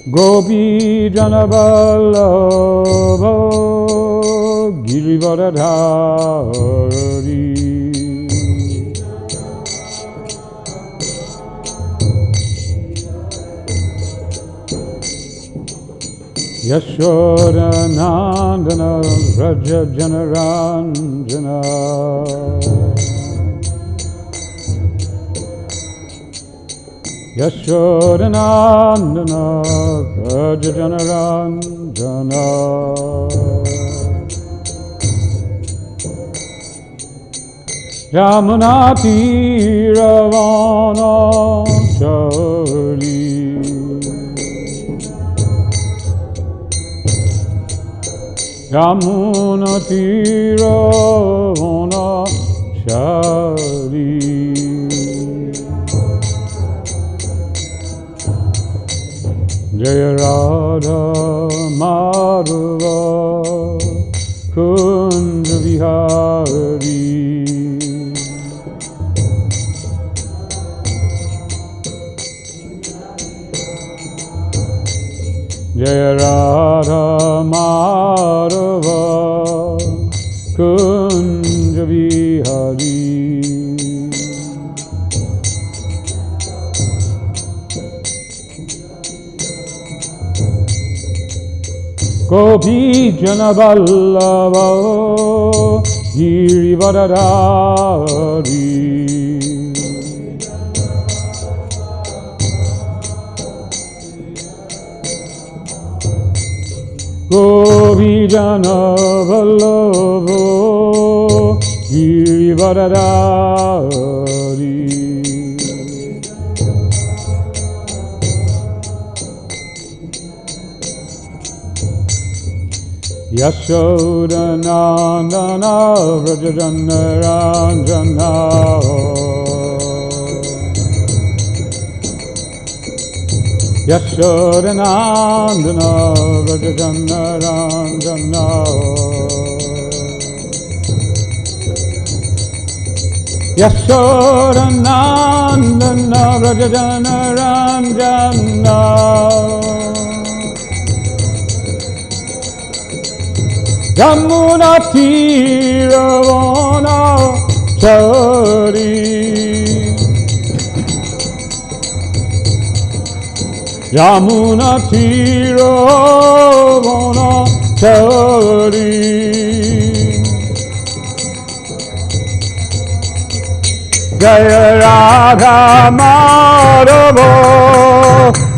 Gopi Janavallabha Girivaradhari Yashoda Nandana Vraja Janaranjana Yashoda Nandana Vraja Janaranjana Yamuna Tiravana Chari Yamuna Tiravana Chari Jaya Radha Madhava Kunja Vihari Jaya Radha Madhava Kunja Vihari Gopi Janavallabha Girivaradhari Gopi Janavallabha Girivaradhari Yashoda Nandana Vraja Janaranjana Yashoda Nandana Vraja Janaranjana Yashoda Nandana Vraja Janaranjana Yamuna Tiravana Chari Yamuna Tiravana Chari Jaya Radha Madhava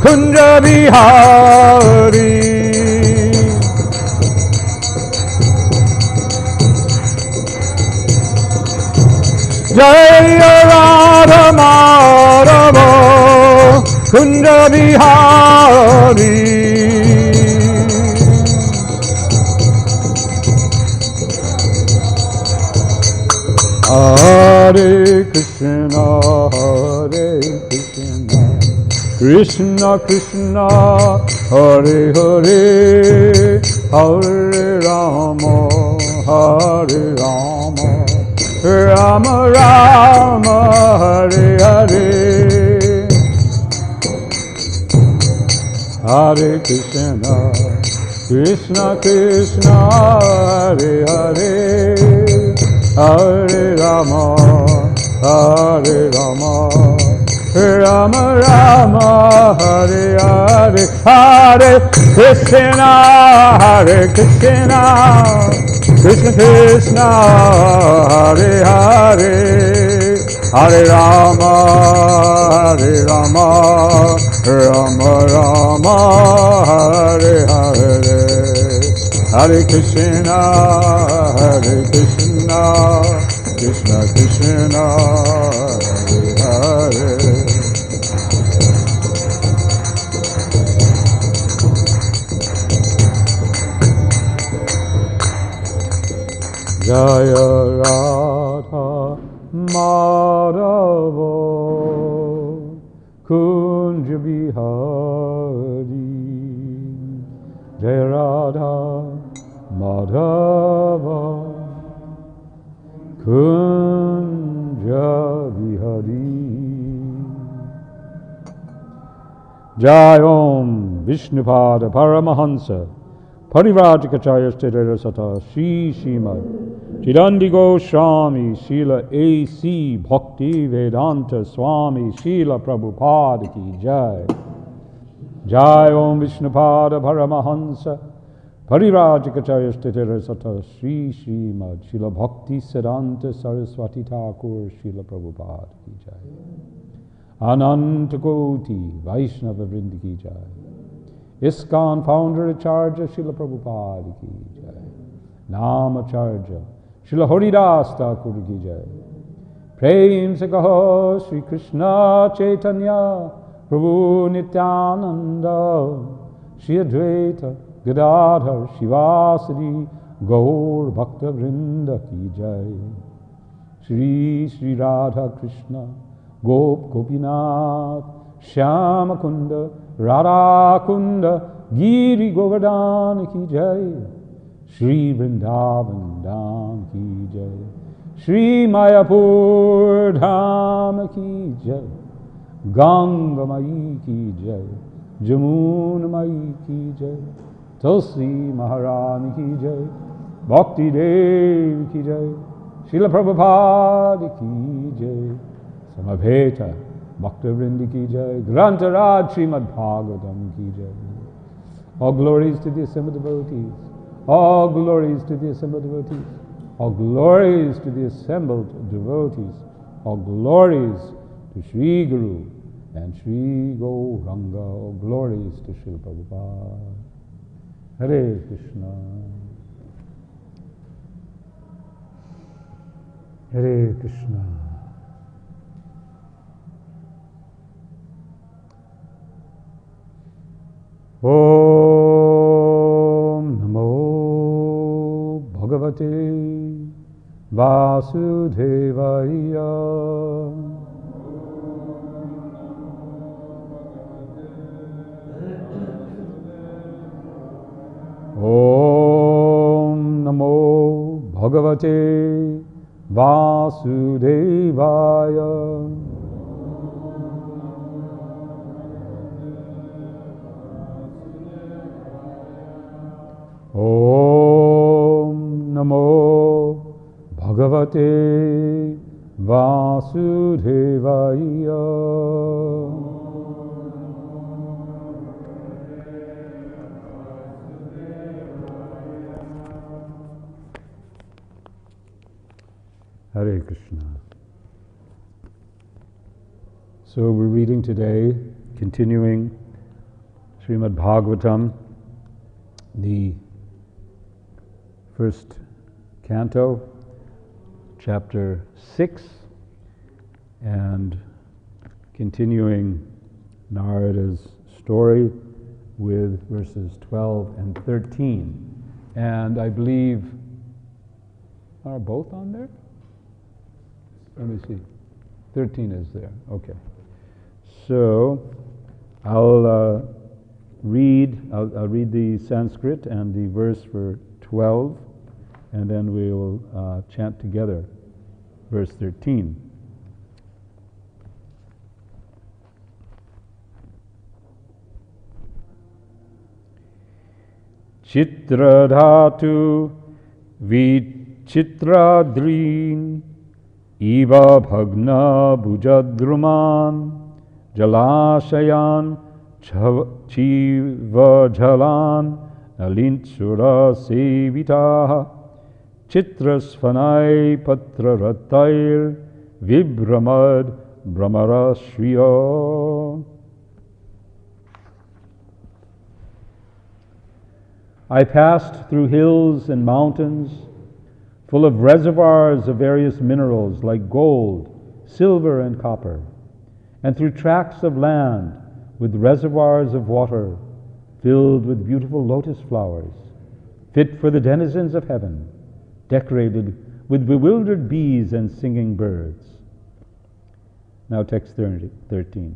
Kunja Vihari Jaya Radha Madhava Kunja Vihari Hare Krishna Krishna Krishna Hare Hare Hare Rama Hare Rama Rama Rama Hare Hare Hare Krishna Krishna Krishna Hare Hare Hare Rama Hare Rama Rama Rama Hare Hare Hare Krishna Krishna Krishna Hare Hare Hare Rama Rama Rama Hare Hare Hare Krishna Krishna Krishna Hare Hare Jaya Radha Madhava Kunja Vihari Jaya Radha Madhava Kunja Vihari Jai Om Vishnupada Paramahansa Parivrajikacharya Stedera Sata Shri Srimad Chidandi Goswami Srila A.C. Bhakti Vedanta Swami Srila Prabhupada Ki Jai. Jai Om Vishnupada Paramahansa Parivrajikacharya Stedera Sata Shri Srimad Srila Bhakti Siddhanta Saraswati Thakur Srila Prabhupada Ki Jai. Ananta Koti Vaishnava Vrinda Ki Jai. ISKCON founder Acharya Srila Prabhupada Ki Jai. Namacharya Srila Haridas Thakur Ki Jai. Prem se kaho Shri Krishna Chaitanya Prabhu Nityananda Shri Advaita Gadadhar Shivasari Gaur Bhakta Vrinda Ki Jai. Shri Shri Radha Krishna Gop Gopinath Shyama Kunda Radha Kunda Giri Govardhan Ki Jai. Shri Vrindavan Dham Ki Jai. Shri Mayapur Dham Ki Jai. Ganga Mai Ki Jai. Jamuna Mai Ki Jai. Tulsi Maharani Ki Jai. Bhakti Dev Ki Jai. Srila Prabhupada Ki Jai. Samaveta Bhakta Vrindi Ki Jai. Grantaraj Srimad Bhagavatam Ki Jai. All glories to the assembled devotees. All glories to the assembled devotees. All glories to the assembled devotees. All glories to Sri Guru and Sri Gauranga. All glories to Srila Prabhupada. Hare Krishna. Hare Krishna. Om Namo Bhagavate Vasudevaya. Om Namo Bhagavate Vasudevaya. Om Namo Bhagavate Vasudevaya. Hare Krishna. So we're reading today, continuing Srimad Bhagavatam, the first canto, chapter 6, and continuing Narada's story with verses 12 and 13. And I believe, are both on there? Let me see. 13 is there. Okay. So I'll read the Sanskrit and the verse for 12, and then we will chant together verse 13. Chitra dhatu vichitradrin iva bhagna bhujadruman jalashayan chiva jalan nalintsura sevitaha chitrasvanai patraratair vibramad brahmarashriya. I passed through hills and mountains full of reservoirs of various minerals like gold, silver, and copper, and through tracts of land with reservoirs of water filled with beautiful lotus flowers, fit for the denizens of heaven, decorated with bewildered bees and singing birds. Now text 13.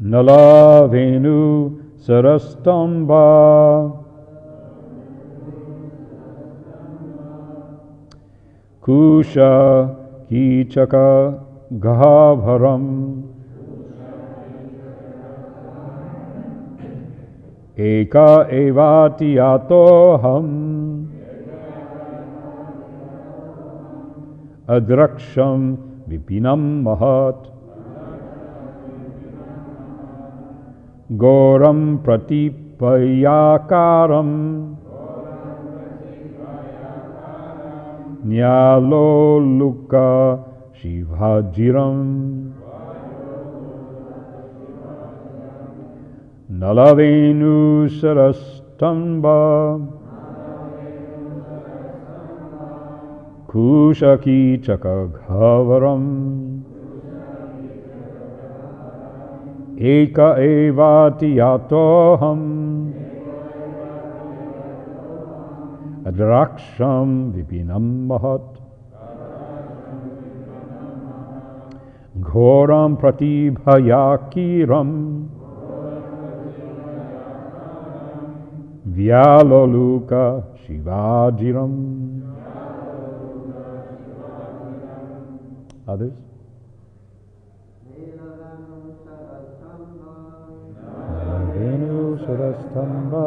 Nala Venu Sarastamba Kusha Kichaka Ghabharam eka evati atoham adraksham vipinam mahat goram pratipayakaram nyalo luka shivajiram nalavenu sarastamba kushaki chakaghavaram eka evati atoham adraksham vipinam mahat ghoram pratibhayakiram vyaloluka shivajiram. Others? Venu Sarastamba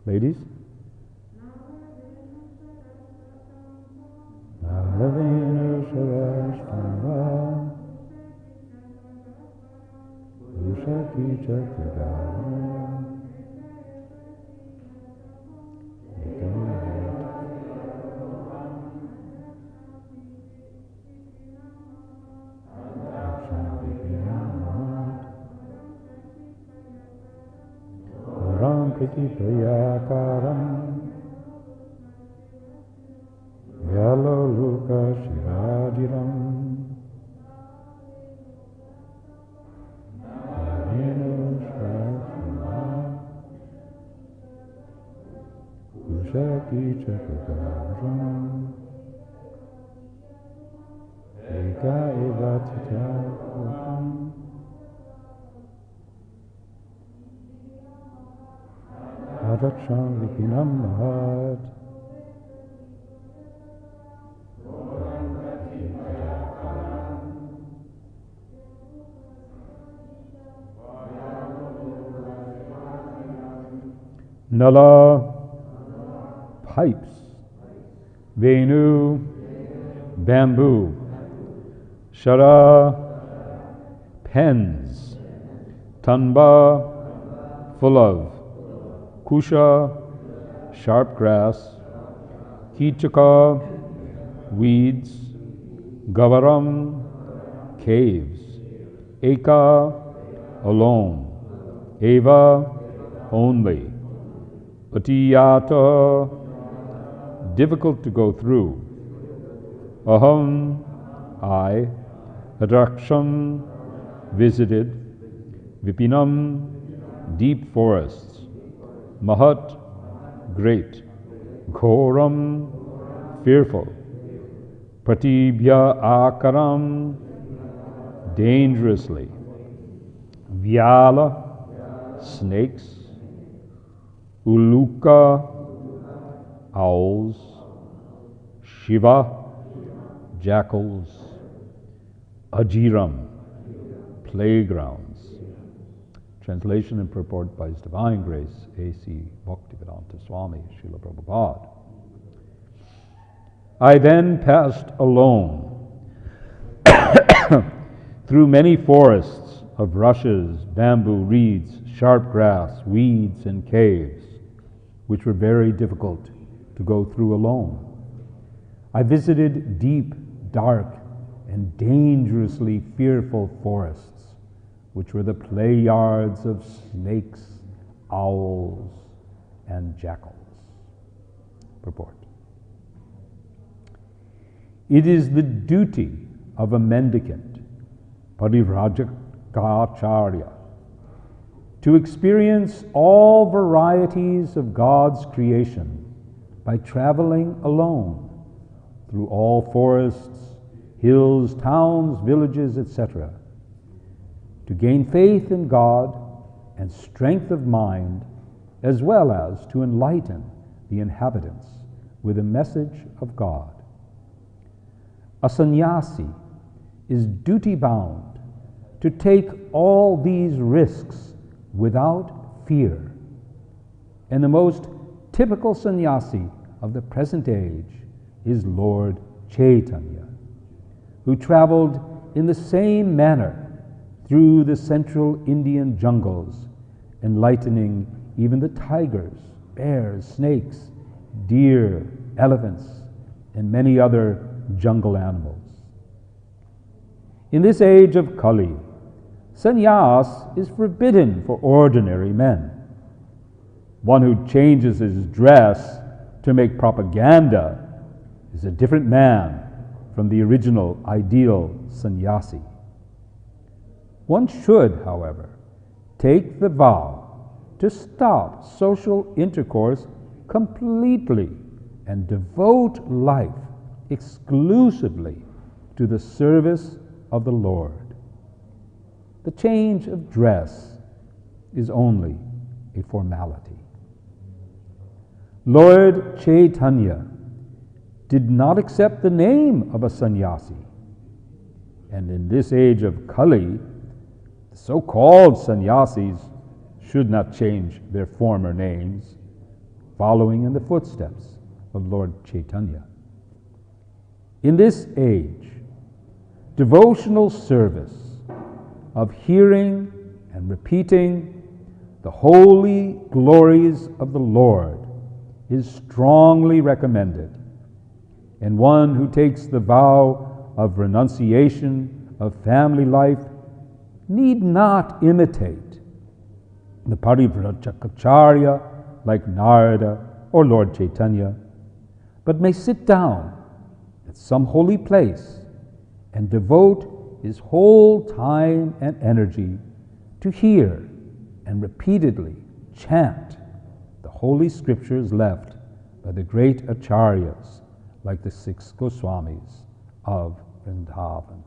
Ladies? Nalavenu Sarastamba Ushaki Chakagavaram Ram Priti Prayakaram Vyaloluka Shivajiram Navenu Sarasvama Kushaki Chakagaram Eka Evatitavam Adraksham Vipinam Mahat Nala, pipes. Venu, bamboo. Shara, pens. Tanba, full of. Kusha, sharp grass. Kichaka, weeds. Gavaram, caves. Eka, alone. Eva, only. Atiyata, difficult to go through. Aham, I. Adraksham, visited. Vipinam, deep forests. Mahat, great. Ghoram, fearful. Pratibhya akaram, dangerously. Vyala, snakes. Uluka, owls. Shiva, jackals. Ajiram, playgrounds. Translation and purport by His Divine Grace, A.C. Bhaktivedanta Swami, Srila Prabhupada. I then passed alone through many forests of rushes, bamboo, reeds, sharp grass, weeds, and caves, which were very difficult to go through alone. I visited deep, dark, and dangerously fearful forests, which were the play yards of snakes, owls, and jackals. Purport. It is the duty of a mendicant, Parivrajacharya, to experience all varieties of God's creation by traveling alone through all forests, hills, towns, villages, etc., to gain faith in God and strength of mind, as well as to enlighten the inhabitants with a message of God. A sannyasi is duty-bound to take all these risks without fear. And the most typical sannyasi of the present age is Lord Chaitanya, who traveled in the same manner through the central Indian jungles, enlightening even the tigers, bears, snakes, deer, elephants, and many other jungle animals. In this age of Kali, sannyas is forbidden for ordinary men. One who changes his dress to make propaganda is a different man from the original ideal sannyasi. One should, however, take the vow to stop social intercourse completely and devote life exclusively to the service of the Lord. The change of dress is only a formality. Lord Chaitanya did not accept the name of a sannyasi, and in this age of Kali, the so-called sannyasis should not change their former names, following in the footsteps of Lord Chaitanya. In this age, devotional service of hearing and repeating the holy glories of the Lord is strongly recommended, and one who takes the vow of renunciation of family life need not imitate the Parivrajacharya like Narada or Lord Chaitanya, but may sit down at some holy place and devote his whole time and energy to hear and repeatedly chant the holy scriptures left by the great acharyas like the 6 Goswamis of Vrindavan.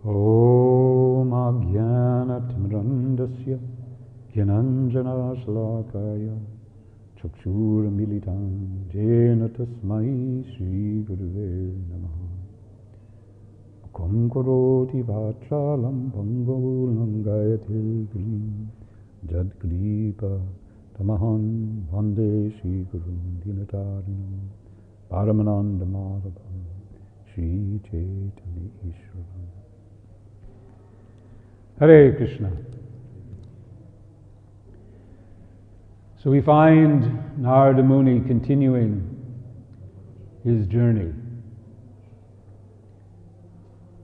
Om Ajnanatimrandasya Gyananjana Shalakaya Chakshura Militam Jena Tasmai Shri Guruve Namaha Mukam Karoti Vachalam Pangavulam Gayate Grim Jad Kripa Tamaham Vande Shri Gurun Dinatarinam Paramananda Madhavam Shri Chaitanya Ishwaram. Hare Krishna. So we find Narada Muni continuing his journey.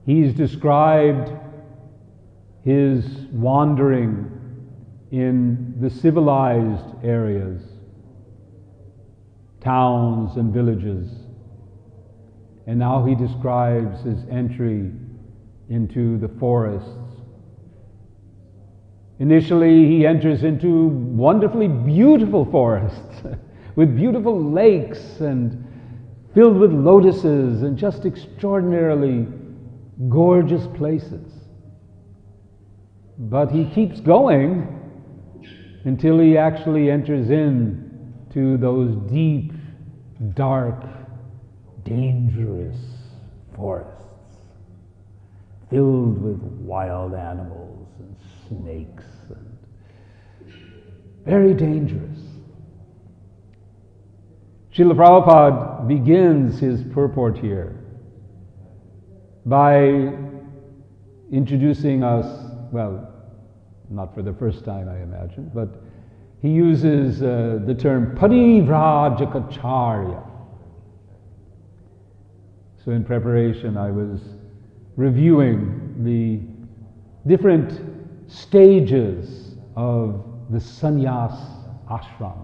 He's described his wandering in the civilized areas, towns and villages, and now he describes his entry into the forests. Initially, he enters into wonderfully beautiful forests with beautiful lakes and filled with lotuses and just extraordinarily gorgeous places. But he keeps going until he actually enters in to those deep, dark, dangerous forests filled with wild animals and snakes and Very dangerous. Srila Prabhupada begins his purport here by introducing us, well, not for the first time I imagine, but he uses the term Parivrajacharya. So in preparation I was reviewing the different stages of the sannyas ashram.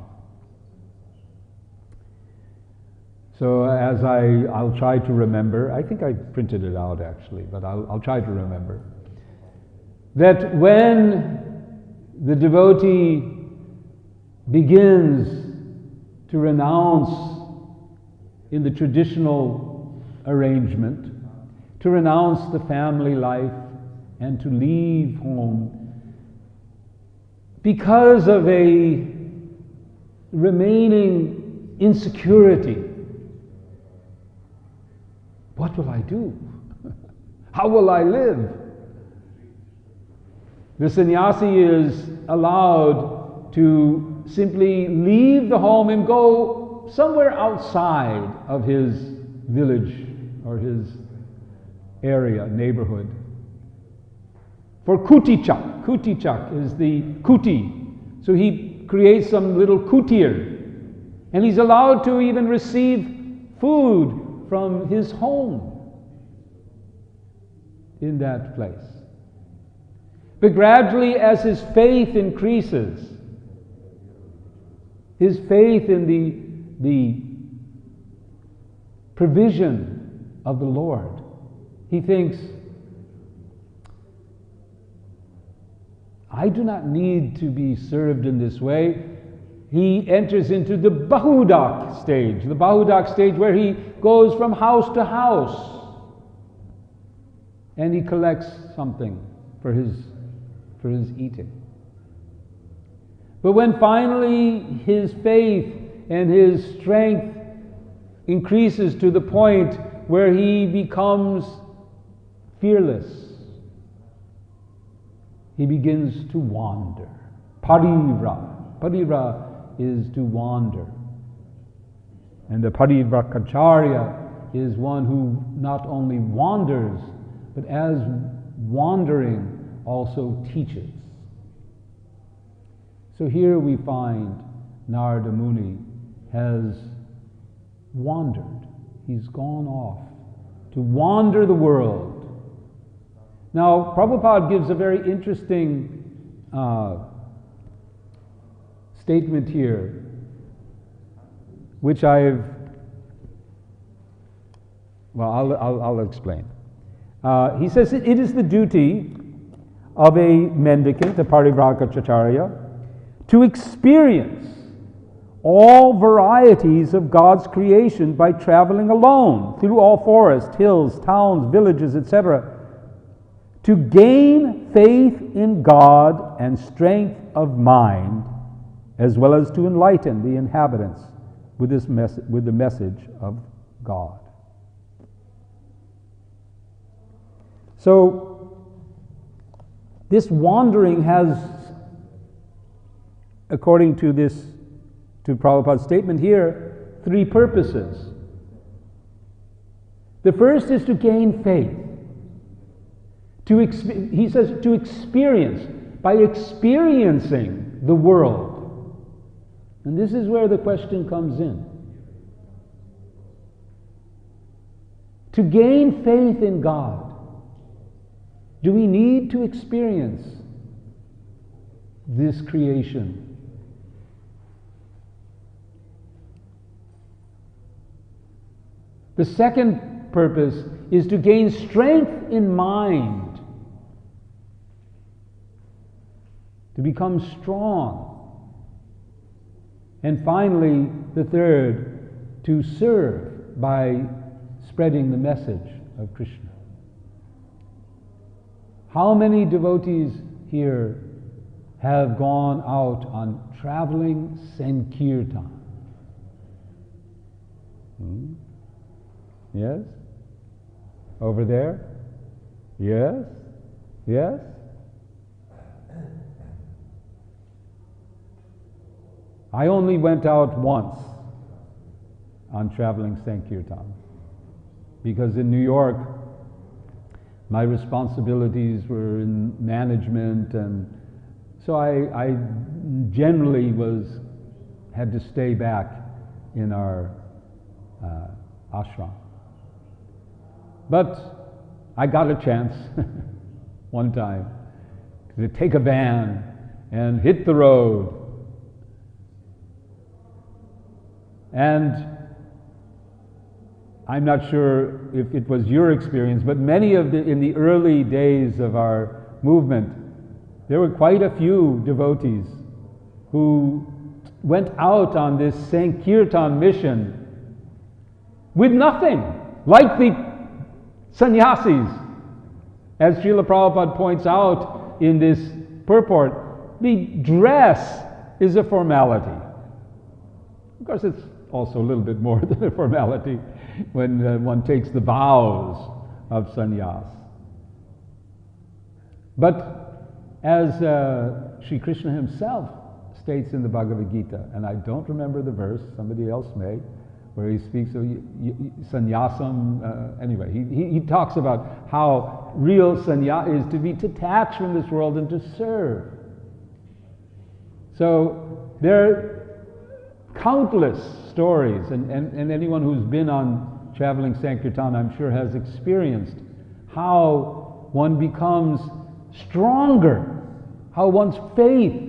So as I'll try to remember, I think I printed it out actually, but I'll try to remember, that when the devotee begins to renounce in the traditional arrangement, to renounce the family life and to leave home because of a remaining insecurity. What will I do? How will I live? The sannyasi is allowed to simply leave the home and go somewhere outside of his village or his area, neighborhood. For kutichak. Kutichak is the kuti. So he creates some little kutir. And he's allowed to even receive food from his home in that place. But gradually, as his faith increases, his faith in the provision of the Lord, he thinks, I do not need to be served in this way. He enters into the Bahudak stage, where he goes from house to house and he collects something for his eating. But when finally his faith and his strength increases to the point where he becomes fearless, he begins to wander. Parivra is to wander. And the Parivrakacharya is one who not only wanders, but as wandering also teaches. So here we find Narada Muni has wandered. He's gone off to wander the world. Now, Prabhupada gives a very interesting statement here, which I'll explain. He says it is the duty of a mendicant, a Parivrakacharya, to experience all varieties of God's creation by traveling alone through all forests, hills, towns, villages, etc., to gain faith in God and strength of mind, as well as to enlighten the inhabitants with the message of God. So, this wandering has, according to Prabhupada's statement here, three purposes. The first is to gain faith. He says to experience, by experiencing the world. And this is where the question comes in. To gain faith in God, do we need to experience this creation? The second purpose is to gain strength in mind, to become strong. And finally, the third, to serve by spreading the message of Krishna. How many devotees here have gone out on traveling Sankirtan? Yes? Over there? Yes? Yes? I only went out once on traveling Sankirtan, because in New York, my responsibilities were in management, and so I generally had to stay back in our ashram. But I got a chance one time to take a van and hit the road. And I'm not sure if it was your experience, but in the early days of our movement, there were quite a few devotees who went out on this Sankirtan mission with nothing, like the sannyasis. As Srila Prabhupada points out in this purport, the dress is a formality. Of course, it's also a little bit more than a formality when one takes the vows of sannyas. But as Sri Krishna himself states in the Bhagavad Gita, and I don't remember the verse, somebody else may, where he speaks of sannyasam. Anyway, he talks about how real sannyas is to be detached from this world and to serve. So there are countless stories, and anyone who's been on traveling Sankirtan, I'm sure, has experienced how one becomes stronger, how one's faith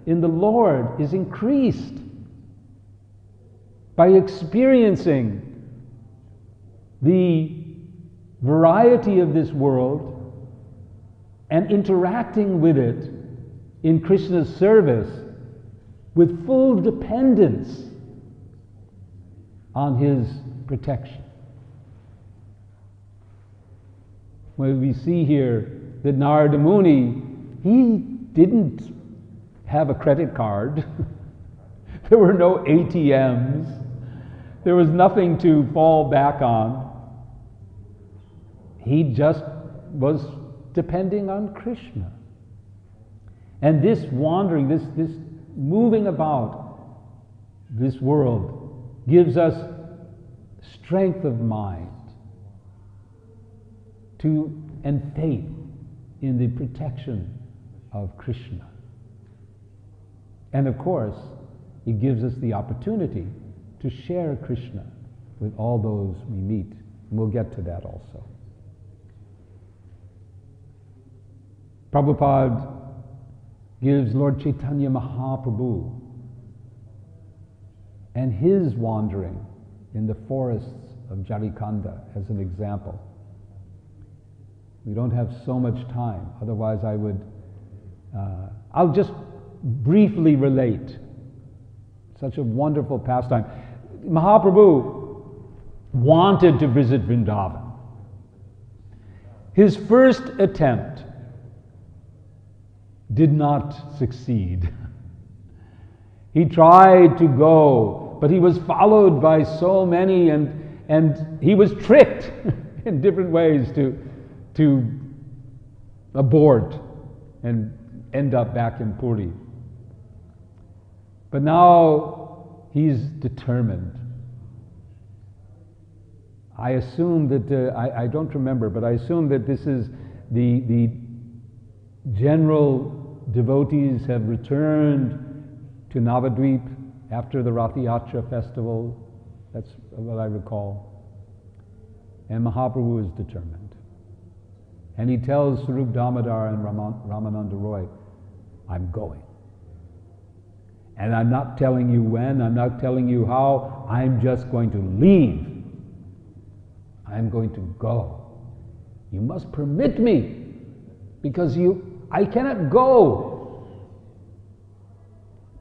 in the Lord is increased by experiencing the variety of this world and interacting with it in Krishna's service with full dependence on his protection. Well, we see here that Narada Muni, he didn't have a credit card. There were no ATMs. There was nothing to fall back on. He just was depending on Krishna. And this wandering, this moving about this world gives us strength of mind and faith in the protection of Krishna. And of course, it gives us the opportunity to share Krishna with all those we meet. And we'll get to that also. Prabhupada gives Lord Chaitanya Mahaprabhu and his wandering in the forests of Jharikanda as an example. We don't have so much time, otherwise I'll just briefly relate. Such a wonderful pastime. Mahaprabhu wanted to visit Vrindavan. His first attempt did not succeed. He tried to go, but he was followed by so many, and he was tricked in different ways to abort and end up back in Puri. But now he's determined. I assume that, I don't remember, but I assume that this is the general devotees have returned to Navadvip after the Rath Yatra festival. That's what I recall. And Mahaprabhu is determined. And he tells Swarup Damodar and Ramananda Roy, I'm going. And I'm not telling you when, I'm not telling you how, I'm just going to leave. I'm going to go. You must permit me, because I cannot go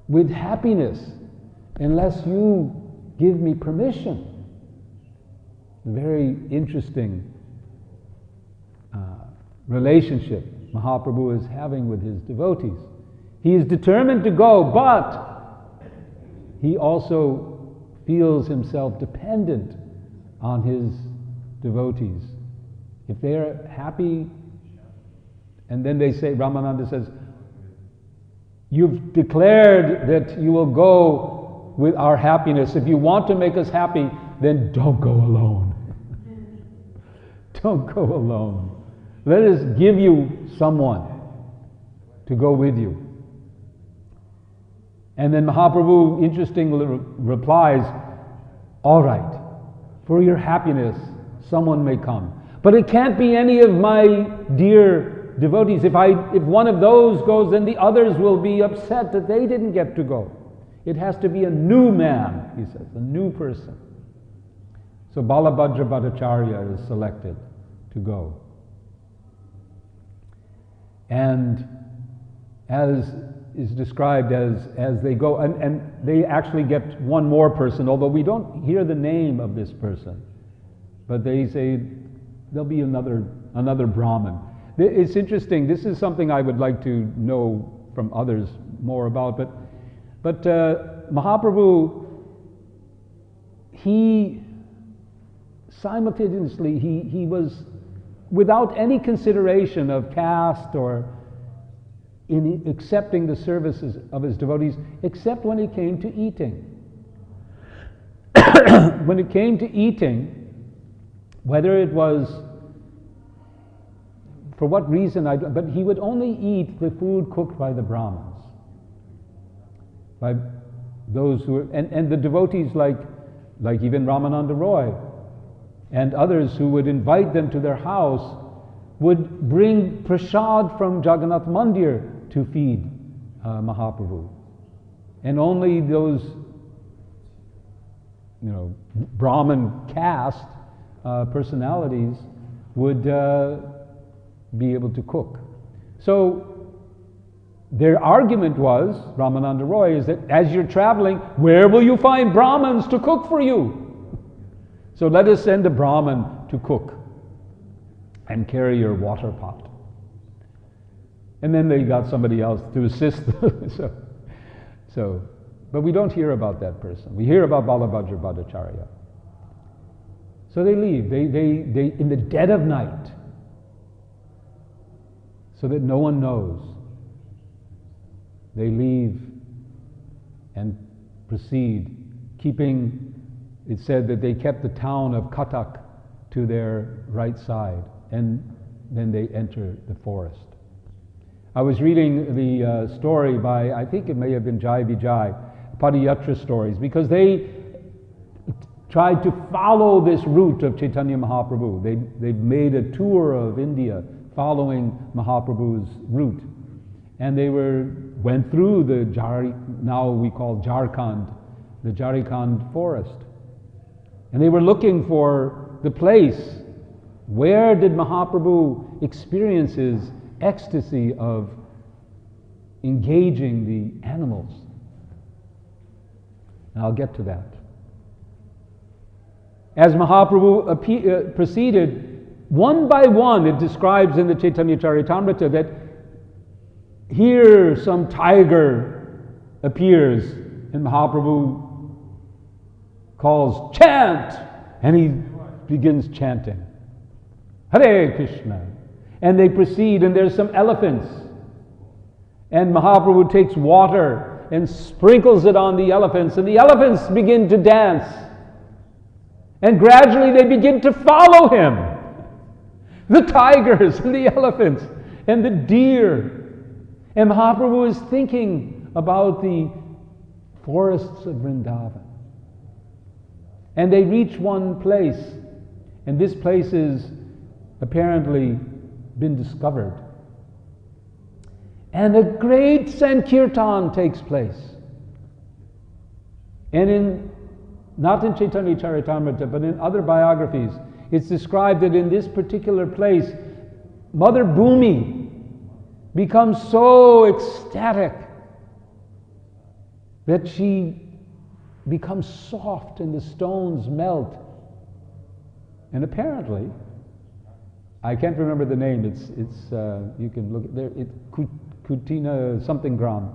with happiness unless you give me permission. A very interesting relationship Mahaprabhu is having with his devotees. He is determined to go, but he also feels himself dependent on his devotees. If they're happy, and then they say, Ramananda says, You've declared that you will go with our happiness. If you want to make us happy, then don't go alone. Don't go alone. Let us give you someone to go with you. And then Mahaprabhu interestingly replies, all right, for your happiness, someone may come. But it can't be any of my dear devotees. If one of those goes, then the others will be upset that they didn't get to go. It has to be a new man, he says, a new person. So Balabhadra Bhattacharya is selected to go. And as is described as they go, and they actually get one more person, although we don't hear the name of this person. But they say there'll be another Brahmin. It's interesting. This is something I would like to know from others more about. But Mahaprabhu, he simultaneously he was without any consideration of caste or in accepting the services of his devotees, except when it came to eating. When it came to eating, whether it was for what reason, but he would only eat the food cooked by the Brahmins, by those who were, and the devotees like even Ramananda Roy and others who would invite them to their house would bring prasad from Jagannath Mandir to feed Mahaprabhu. And only those, Brahmin caste personalities would be able to cook. So their argument was, Ramananda Roy, is that as you're traveling, where will you find Brahmins to cook for you? So let us send a Brahmin to cook and carry your water pot. And then they got somebody else to assist them. But we don't hear about that person. We hear about Balabhadra Bhattacharya. So they leave. They in the dead of night, so that no one knows. They leave and proceed, keeping. It said that they kept the town of Katak to their right side, and then they enter the forest. I was reading the story by, I think it may have been Jai Vijay, Padayatra stories, because they tried to follow this route of Chaitanya Mahaprabhu. They've made a tour of India following Mahaprabhu's route. And they went through the now we call Jharkhand, the Jharkhand forest. And they were looking for the place. Where did Mahaprabhu experience his ecstasy of engaging the animals? And I'll get to that. As Mahaprabhu proceeded, one by one, it describes in the Chaitanya Charitamrita that here some tiger appears, and Mahaprabhu calls, chant! And he begins chanting, Hare Krishna. And they proceed, and there's some elephants. And Mahaprabhu takes water and sprinkles it on the elephants, and the elephants begin to dance. And gradually they begin to follow him. The tigers and the elephants and the deer. And Mahaprabhu is thinking about the forests of Vrindavan. And they reach one place, and this place is apparently been discovered. And a great Sankirtan takes place. And not in Chaitanya Charitamrita, but in other biographies, it's described that in this particular place, Mother Bhumi becomes so ecstatic that she becomes soft and the stones melt. And apparently, I can't remember the name, it's you can look there, Kutina something gram.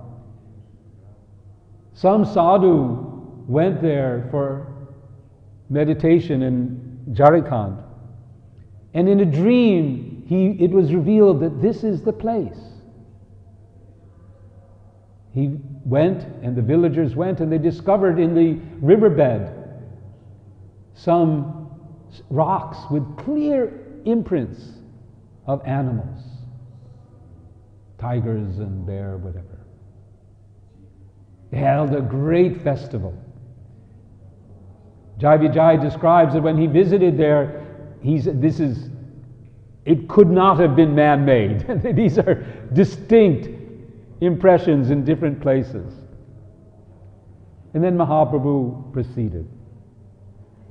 Some sadhu went there for meditation in Jharkhand, and in a dream it was revealed that this is the place. he went, and the villagers went, and they discovered in the riverbed some rocks with clear imprints of animals, tigers and bear, whatever. They held a great festival. Jai Vijay describes that when he visited there, it could not have been man-made. These are distinct impressions in different places. And then Mahaprabhu proceeded.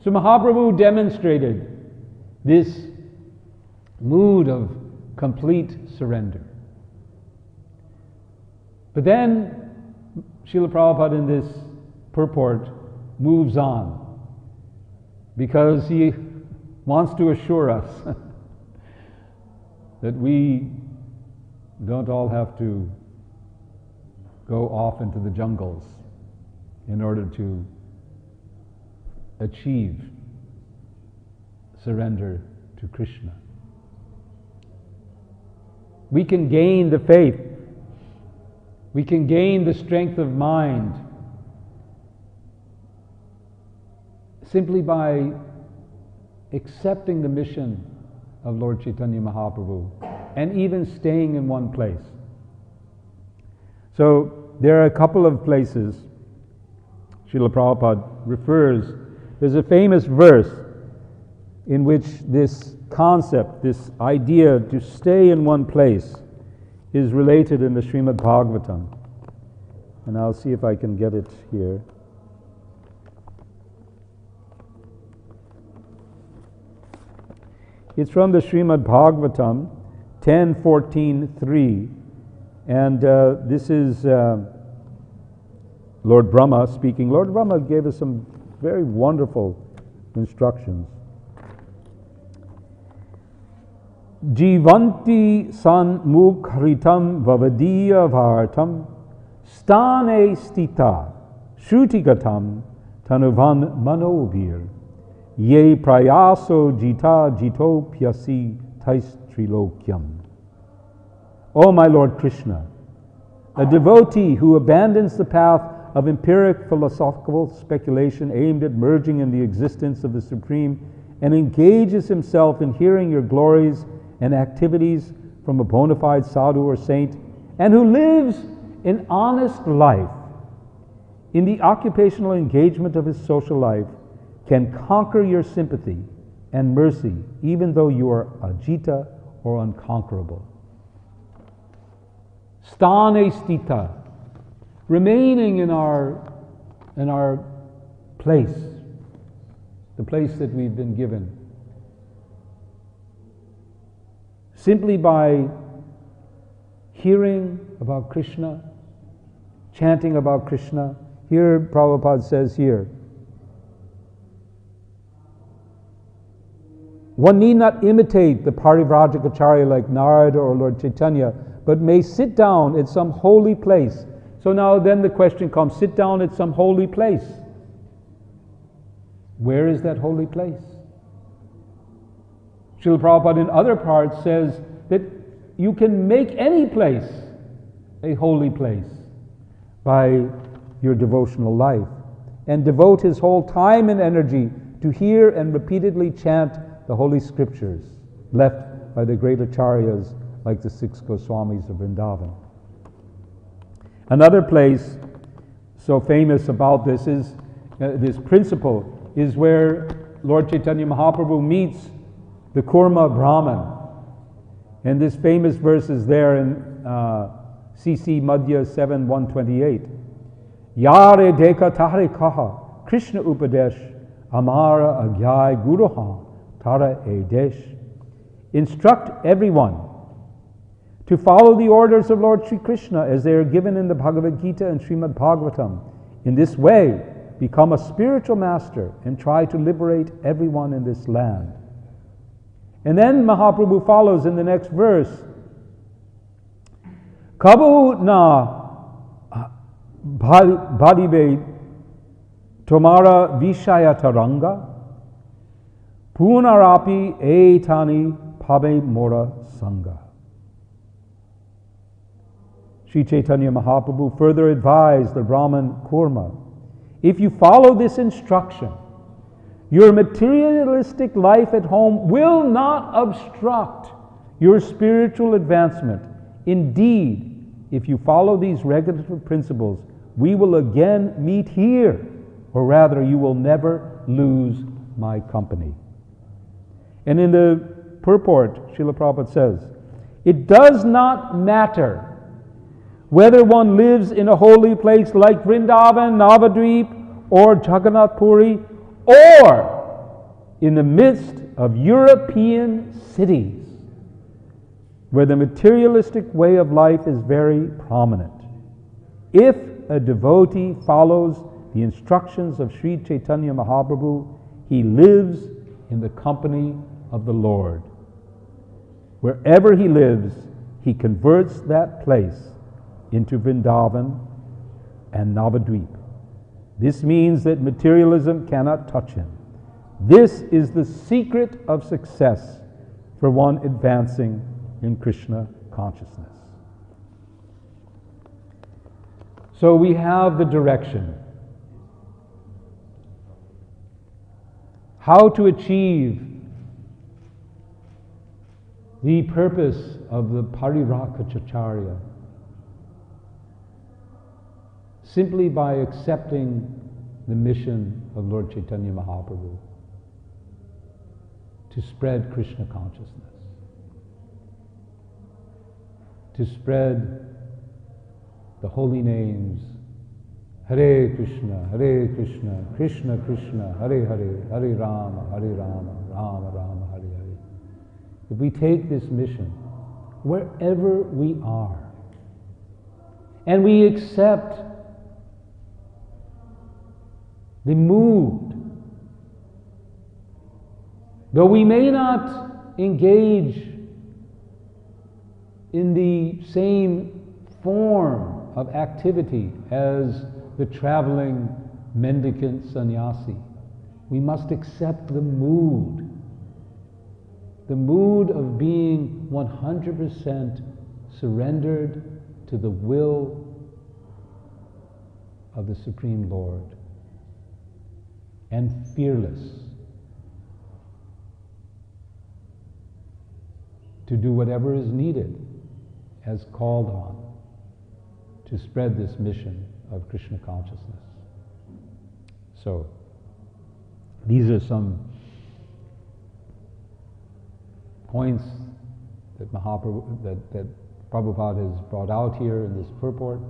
So Mahaprabhu demonstrated this mood of complete surrender. But then Srila Prabhupada in this purport moves on, because he wants to assure us that we don't all have to go off into the jungles in order to achieve surrender to Krishna. We can gain the faith, we can gain the strength of mind simply by accepting the mission of Lord Chaitanya Mahaprabhu and even staying in one place. So there are a couple of places Srila Prabhupada refers. There's a famous verse in which this concept, this idea to stay in one place, is related in the Srimad Bhagavatam. And I'll see if I can get it here. It's from the Srimad Bhagavatam 10.14.3, and this is Lord Brahma speaking. Lord Brahma gave us some very wonderful instructions. Jivanti san mukhritam vavadiya vartam stane stita shrutigatam tanuvan manovir ye prayaso jita jito pyasi tais trilokyam. O my Lord Krishna, a devotee who abandons the path of empiric philosophical speculation aimed at merging in the existence of the Supreme and engages himself in hearing your glories and activities from a bona fide sadhu or saint, and who lives an honest life in the occupational engagement of his social life, can conquer your sympathy and mercy even though you are ajita or unconquerable. Stane stita, remaining in our place, the place that we've been given, simply by hearing about Krishna, chanting about Krishna. Here Prabhupada says here, one need not imitate the Parivrajacacharya like Narada or Lord Chaitanya, but may sit down at some holy place. So now then the question comes, sit down at some holy place. Where is that holy place? Srila Prabhupada in other parts says that you can make any place a holy place by your devotional life, and devote his whole time and energy to hear and repeatedly chant the holy scriptures left by the great acharyas like the 6 Goswamis of Vrindavan. Another place so famous about this is this principle is where Lord Chaitanya Mahaprabhu meets the Kurma Brahman. And this famous verse is there in CC Madhya 7.128. Yare deka tare kaha Krishna upadesh amara agyai guruha tara edesh. Instruct everyone to follow the orders of Lord Sri Krishna as they are given in the Bhagavad Gita and Srimad Bhagavatam. In this way, become a spiritual master and try to liberate everyone in this land. And then Mahaprabhu follows in the next verse. Kabu na bhadive tomara vishaya taranga punarapi etani pabe mora sangha. Sri Chaitanya Mahaprabhu further advised the Brahman Kurma, if you follow this instruction, your materialistic life at home will not obstruct your spiritual advancement. Indeed, if you follow these regulatory principles, we will again meet here, or rather, you will never lose my company. And in the purport, Srila Prabhupada says, it does not matter whether one lives in a holy place like Vrindavan, Navadvip, or Jagannath Puri, or in the midst of European cities, where the materialistic way of life is very prominent. If a devotee follows the instructions of Sri Chaitanya Mahaprabhu, he lives in the company of the Lord. Wherever he lives, he converts that place into Vrindavan and Navadvip. This means that materialism cannot touch him. This is the secret of success for one advancing in Krishna consciousness. So we have the direction. How to achieve the purpose of the Parirakacharya, simply by accepting the mission of Lord Chaitanya Mahaprabhu to spread Krishna consciousness, to spread the holy names, Hare Krishna, Krishna Krishna, Hare Hare, Hare Rama, Rama Rama, Hare Hare. If we take this mission, wherever we are, and we accept the mood, though we may not engage in the same form of activity as the traveling mendicant sannyasi, we must accept the mood of being 100% surrendered to the will of the Supreme Lord, and fearless to do whatever is needed as called on to spread this mission of Krishna consciousness. So, these are some points that that Prabhupada has brought out here in this purport.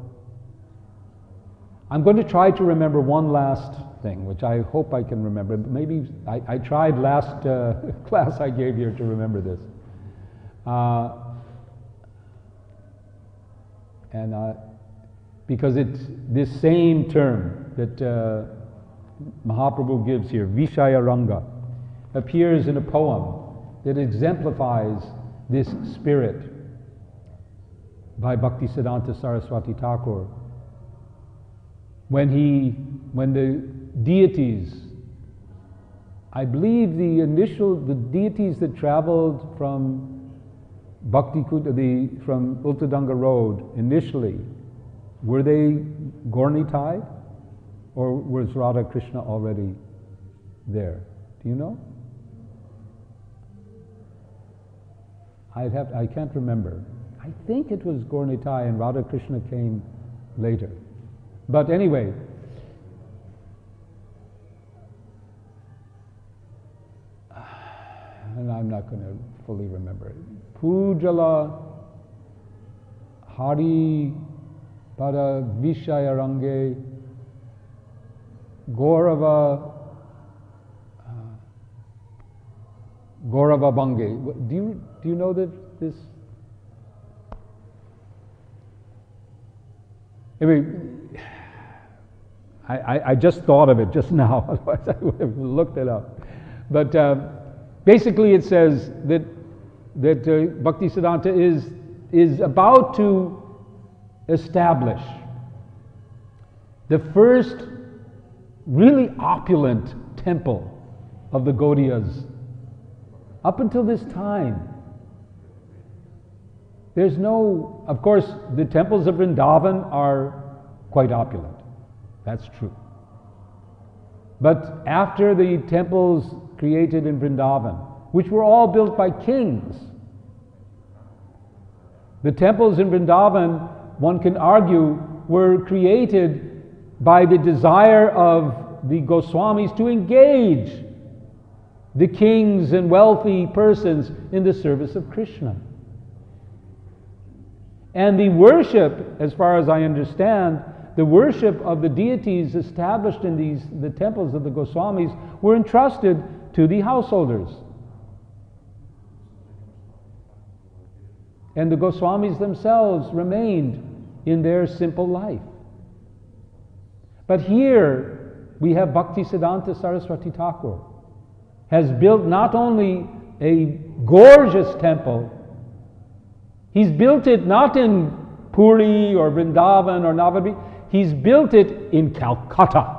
I'm going to try to remember one last thing, which I hope I can remember. Maybe I tried last class I gave here to remember this. Because it's this same term that Mahaprabhu gives here, Vishaya Ranga, appears in a poem that exemplifies this spirit by Bhaktisiddhanta Saraswati Thakur. When the deities, I believe the deities that traveled from from Ultadanga Road initially, were they Gaur-Nitai, or was Radha Krishna already there? Do you know? I can't remember. I think it was Gaur-Nitai and Radha Krishna came later. But anyway, and I'm not going to fully remember it. Pujala Hari Pada Vishaya Range Gaurava Bange. Do you know this? Anyway, I just thought of it just now, otherwise I would have looked it up. But basically it says that Bhaktisiddhanta is about to establish the first really opulent temple of the Gaudiyas. Up until this time, There's no, of course, the temples of Vrindavan are quite opulent. That's true. But after the temples created in Vrindavan, which were all built by kings, the temples in Vrindavan, one can argue, were created by the desire of the Goswamis to engage the kings and wealthy persons in the service of Krishna. And the worship, as far as I understand, the worship of the deities established in the temples of the Goswamis were entrusted to the householders. And the Goswamis themselves remained in their simple life. But here we have Bhaktisiddhanta Saraswati Thakur has built not only a gorgeous temple, he's built it not in Puri or Vrindavan or Navadvip, he's built it in Calcutta,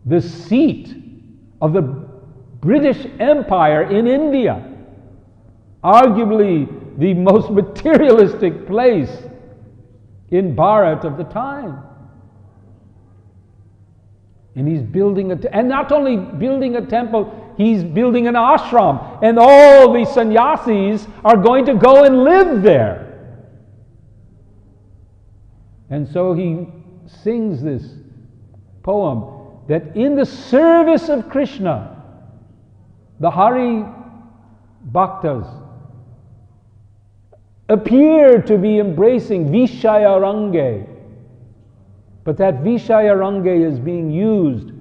the seat of the British Empire in India, arguably the most materialistic place in Bharat of the time. And he's building and not only building a temple, he's building an ashram, and all the sannyasis are going to go and live there. And so he sings this poem that in the service of Krishna, the Hari Bhaktas appear to be embracing Vishaya Range, but that Vishaya Range is being used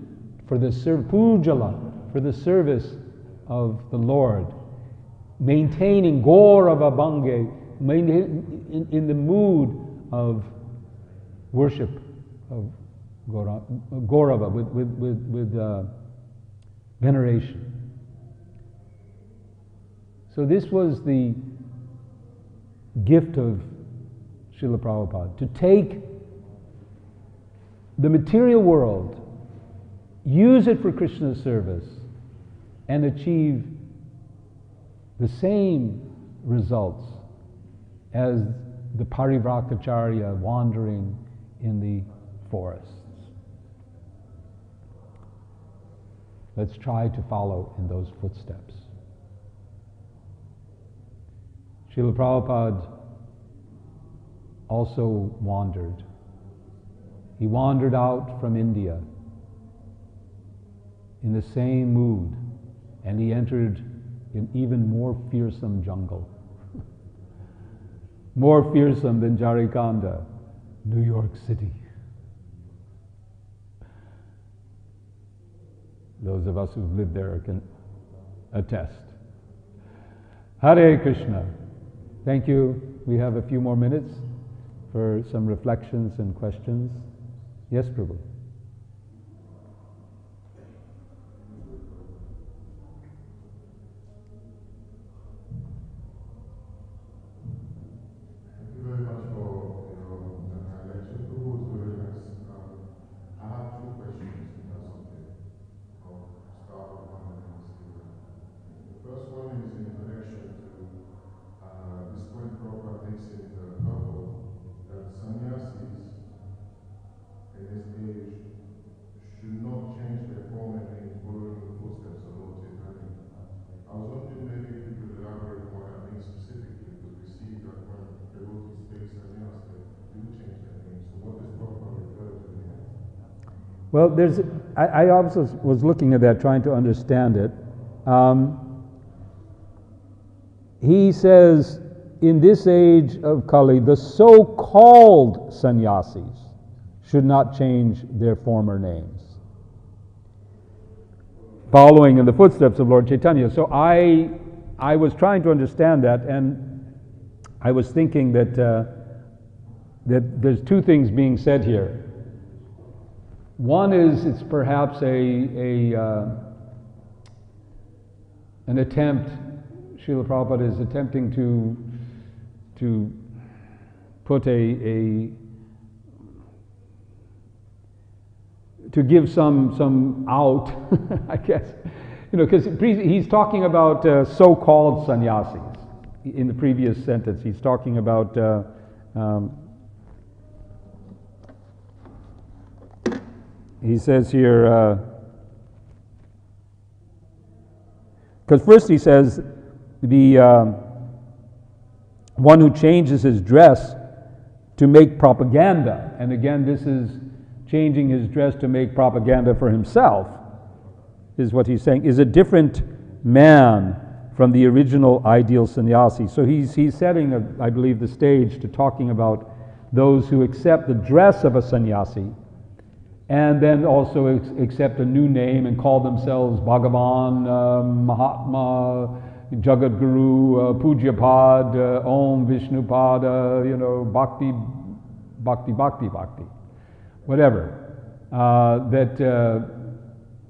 for the pujala, for the service of the Lord, maintaining Gaurava Bhange, in the mood of worship of Gaurava, with veneration. So this was the gift of Srila Prabhupada, to take the material world, use it for Krishna's service, and achieve the same results as the Parivrakacharya wandering in the forests. Let's try to follow in those footsteps. Srila Prabhupada also wandered. He wandered out from India in the same mood, and he entered an even more fearsome jungle. More fearsome than Jharikanda, New York City. Those of us who've lived there can attest. Hare Krishna. Thank you. We have a few more minutes for some reflections and questions. Yes, Prabhu. Thank you very much for your lecture. Prabhu was very nice. I have two questions, if that's okay. I'll start with one and then we'll see that. The first one is in connection to this point Prabhupada makes in the purport that sannyasis in this age should not change their form and names following the footsteps of Lord Chaitanya. I was wondering maybe if you could elaborate on what that means specifically, because we see that when devotees take sannyas, they do change their names. So what does Prabhupada refer to here? Well, I also was looking at that, trying to understand it. He says, in this age of Kali, the so-called sannyasis should not change their former names, following in the footsteps of Lord Chaitanya. So I was trying to understand that, and I was thinking that that there's two things being said here. One is it's perhaps an attempt. Srila Prabhupada is attempting to put to give some out, I guess, because he's talking about so-called sannyasis, in the previous sentence. He's talking about he says here, because first he says the one who changes his dress to make propaganda, and again this is changing his dress to make propaganda for himself, is what he's saying, is a different man from the original ideal sannyasi. So he's setting, I believe, the stage to talking about those who accept the dress of a sannyasi and then also accept a new name and call themselves Bhagavan, Mahatma, Jagadguru, Pujyapad, Om Vishnupada, Bhakti, whatever.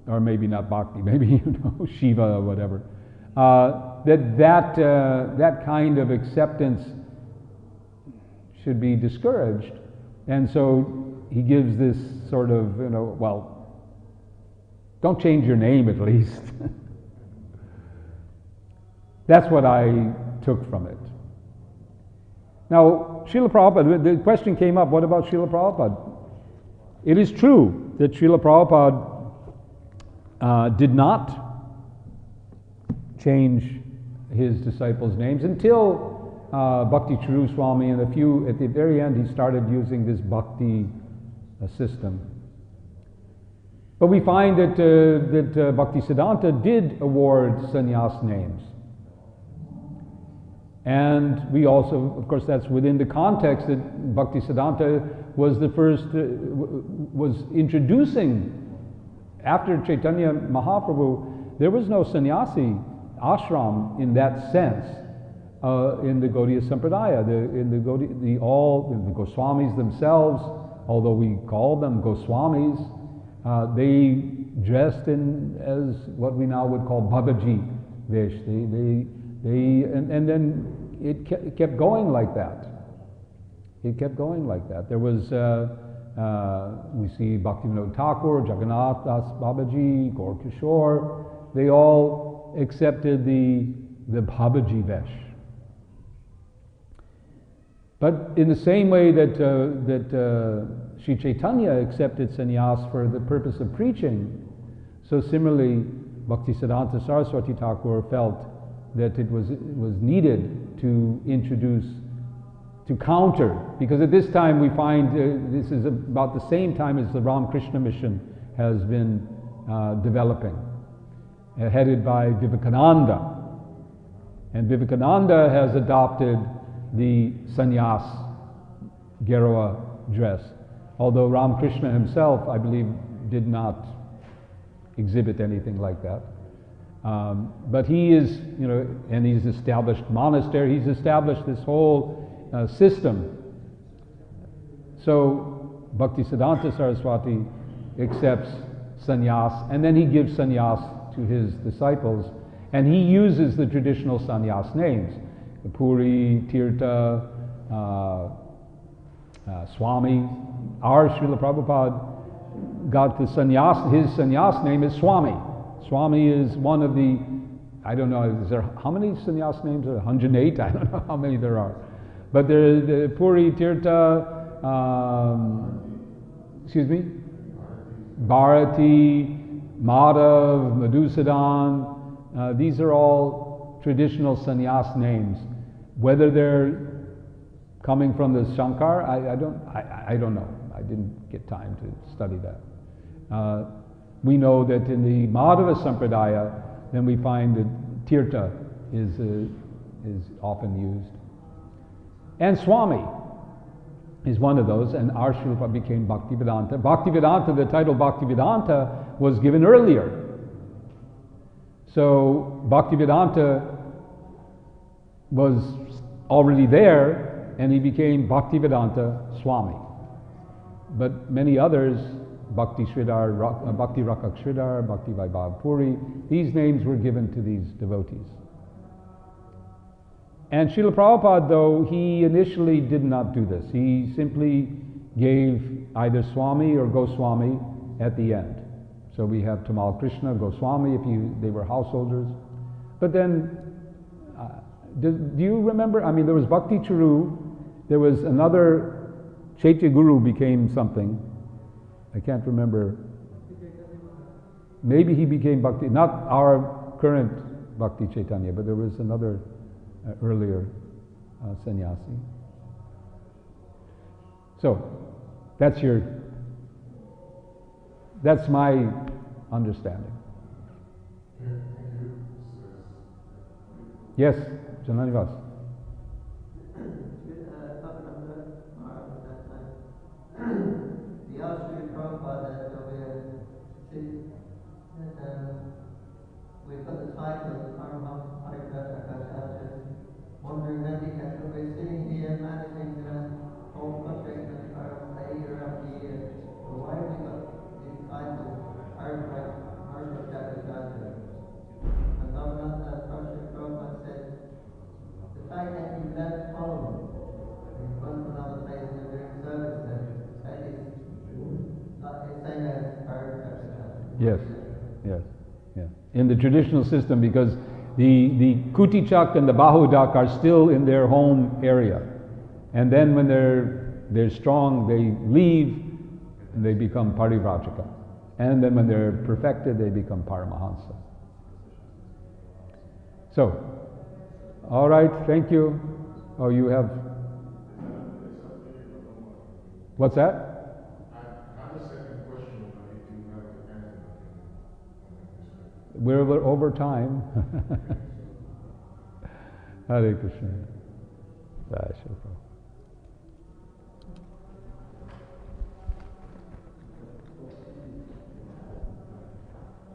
Or maybe not Bhakti, maybe Shiva or whatever. That kind of acceptance should be discouraged, and so he gives this sort of, well, don't change your name at least. That's what I took from it. Now, Srila Prabhupada, the question came up, what about Srila Prabhupada? It is true that Srila Prabhupada did not change his disciples' names until Bhakti Charu Swami and at the very end, he started using this bhakti system. But we find that Bhakti Siddhanta did award sannyas names. And we also, of course, that's within the context that Bhakti Siddhanta was the first, was introducing, after Chaitanya Mahaprabhu, there was no sannyasi ashram in that sense in the Gaudiya Sampradaya. The Goswamis themselves, although we call them Goswamis, they dressed as what we now would call Babaji Vesh. And then it kept going like that. It kept going like that. There was, we see Bhaktivinoda Thakur, Jagannath Das Babaji, Gaur Kishore, they all accepted the Babaji Vesh. But in the same way that Sri Chaitanya accepted sannyas for the purpose of preaching, so similarly Bhaktisiddhanta Saraswati Thakur felt that it was needed to introduce, to counter, because at this time we find this is about the same time as the Ramakrishna mission has been developing, headed by Vivekananda. And Vivekananda has adopted the sannyas Gerawa dress, although Ramakrishna himself, I believe, did not exhibit anything like that. But he is, and he's established monastery, he's established this whole system. So Bhaktisiddhanta Saraswati accepts sannyas, and then he gives sannyas to his disciples, and he uses the traditional sannyas names, Puri, Tirtha, Swami. Our Srila Prabhupada got the sannyas, his sannyas name is Swami. Swami is one of the, I don't know, is there, how many sannyas names are 108? I don't know how many there are. But there is the Puri, Tirtha, Bharati, Madhav, Madhusudan, these are all traditional sannyas names. Whether they're coming from the Shankar, I don't know. I didn't get time to study that. We know that in the Madhava Sampradaya, then we find that Tirtha is often used. And Swami is one of those, and our Shrupa became Bhaktivedanta. Bhaktivedanta, the title Bhaktivedanta, was given earlier. So Bhaktivedanta was already there, and he became Bhaktivedanta Swami. But many others, Bhakti Sridhar, Bhakti Rakak Sridhar, Bhakti Vaibhav Puri, these names were given to these devotees. And Srila Prabhupada, though, he initially did not do this. He simply gave either Swami or Goswami at the end. So we have Tamal Krishna, Goswami, they were householders. But then Do you remember? I mean, there was Bhakti Charu, there was another Chaitya Guru became something. I can't remember. Maybe he became Bhakti, not our current Bhakti Chaitanya, but there was another earlier sannyasi. So, that's my understanding. Okay, thank you. Yes, Jananivas. The Austrian Prabhupada we've got the title Pancaratna, wondering when we're sitting here managing the whole project for year after year. So why have we got these titles, Pancaratna? And Governor Prabhupada said, the fact that you left home and you've gone to another place and you're doing service there, that is not the same as Pancaratna. Yes, yes, yeah. In the traditional system, because the Kutichak and the Bahudak are still in their home area. And then when they're strong, they leave and they become Parivrajaka. And then when they're perfected, they become Paramahansa. So, all right, thank you. Oh, you have... What's that? I have a second question, but if you have to answer that, We're over time. Hare Krishna. Jai Shri Prabhu.